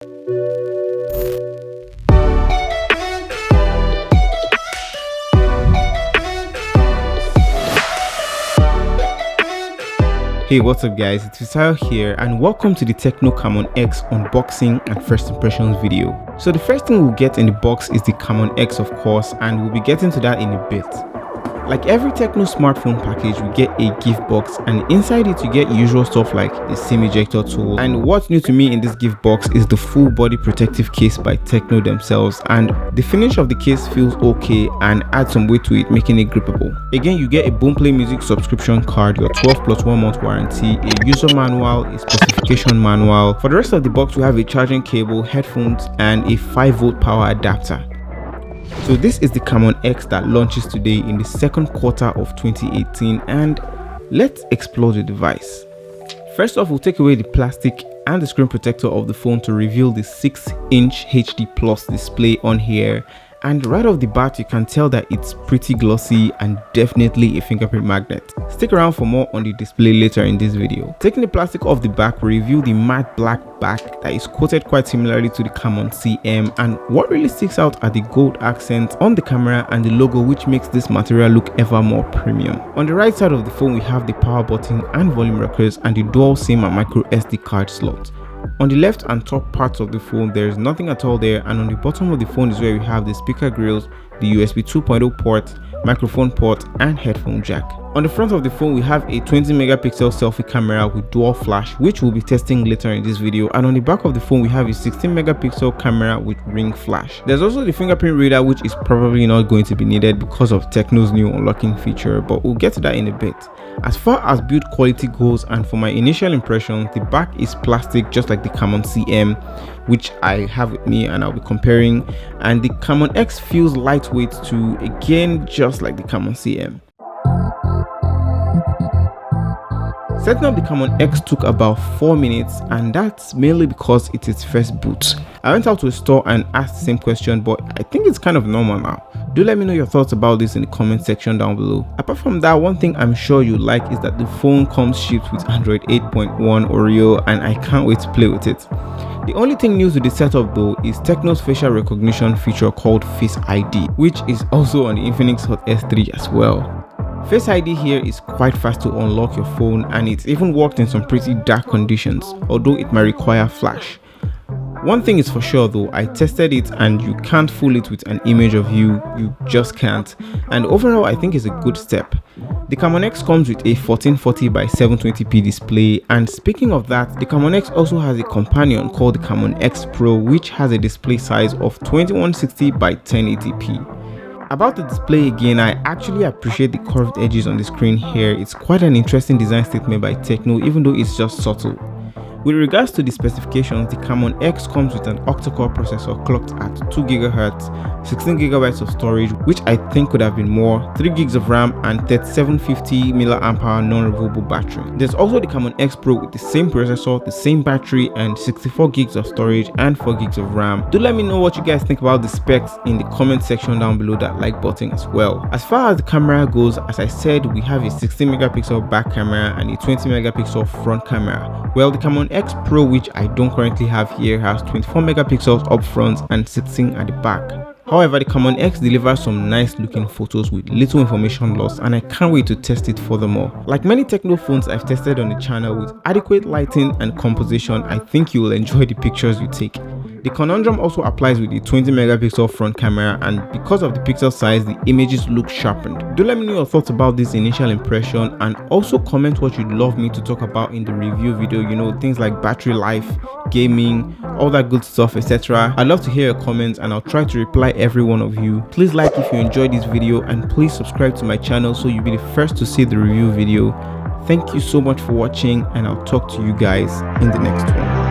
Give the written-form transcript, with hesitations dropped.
Hey, what's up guys, it's Fisayo here and welcome to the TECNO Camon X unboxing and first impressions video. So the first thing we'll get in the box is the Camon X, of course, and we'll be getting to that in a bit. Like every TECNO smartphone package, we get a gift box, and inside it you get usual stuff like the SIM ejector tool. And what's new to me in this gift box is the full body protective case by TECNO themselves, and the finish of the case feels okay and adds some weight to it, making it grippable. Again, you get a Boomplay Music subscription card, your 12 plus 1 month warranty, a user manual, a specification manual. For the rest of the box, we have a charging cable, headphones, and a 5-volt power adapter. So this is the Camon X that launches today in the second quarter of 2018, and let's explore the device. First off, we'll take away the plastic and the screen protector of the phone to reveal the 6-inch HD Plus display on here. And right off the bat, you can tell that it's pretty glossy and definitely a fingerprint magnet. Stick around for more on the display later in this video. Taking the plastic off the back, we review the matte black back that is coated quite similarly to the Camon CM, and what really sticks out are the gold accents on the camera and the logo, which makes this material look ever more premium. On the right side of the phone, we have the power button and volume rockers and the dual SIM and micro SD card slot. On the left and top parts of the phone, there is nothing at all there, and on the bottom of the phone is where we have the speaker grills, the USB 2.0 port, microphone port, and headphone jack. On the front of the phone, we have a 20 megapixel selfie camera with dual flash, which we'll be testing later in this video, and on the back of the phone we have a 16 megapixel camera with ring flash. There's also the fingerprint reader, which is probably not going to be needed because of TECNO's new unlocking feature, but we'll get to that in a bit. As far as build quality goes, and for my initial impressions, the back is plastic just like the Camon CM, which I have with me and I'll be comparing, and the Camon X feels lightweight too, again just like the Camon CM. Setting up the Camon X took about 4 minutes, and that's mainly because it's its first boot. I went out to a store and asked the same question, but I think it's kind of normal now. Do let me know your thoughts about this in the comment section down below. Apart from that, one thing I'm sure you like is that the phone comes shipped with Android 8.1 Oreo, and I can't wait to play with it. The only thing new to the setup though is TECNO's facial recognition feature called Face ID, which is also on the Infinix Hot S3 as well. Face ID here is quite fast to unlock your phone, and it's even worked in some pretty dark conditions, although it might require flash. One thing is for sure though, I tested it and you can't fool it with an image of you just can't, and overall I think it's a good step. The Camon X comes with a 1440 by 720p display, and speaking of that, the Camon X also has a companion called the Camon X Pro, which has a display size of 2160 by 1080p. About the display again, I actually appreciate the curved edges on the screen here. It's quite an interesting design statement by TECNO, even though it's just subtle. With regards to the specifications, the Camon X comes with an Octa-core processor clocked at 2 GHz, 16 GB of storage, which I think could have been more, 3 GB of RAM, and 3750 mAh non-removable battery. There's also the Camon X Pro with the same processor, the same battery, and 64 GB of storage and 4 GB of RAM. Do let me know what you guys think about the specs in the comment section down below, that like button as well. As far as the camera goes, as I said, we have a 16 megapixel back camera and a 20 megapixel front camera. Well, the Camon X Pro, which I don't currently have here, has 24 megapixels up front and 16 at the back. However, the Camon X delivers some nice looking photos with little information loss, and I can't wait to test it furthermore. Like many TECNO phones I've tested on the channel, with adequate lighting and composition, I think you will enjoy the pictures you take. The conundrum also applies with the 20 megapixel front camera, and because of the pixel size, the images look sharpened. Do let me know your thoughts about this initial impression, and also comment what you'd love me to talk about in the review video, you know, things like battery life, gaming, all that good stuff, etc. I'd love to hear your comments and I'll try to reply every one of you. Please like if you enjoyed this video, and please subscribe to my channel so you'll be the first to see the review video. Thank you so much for watching, and I'll talk to you guys in the next one.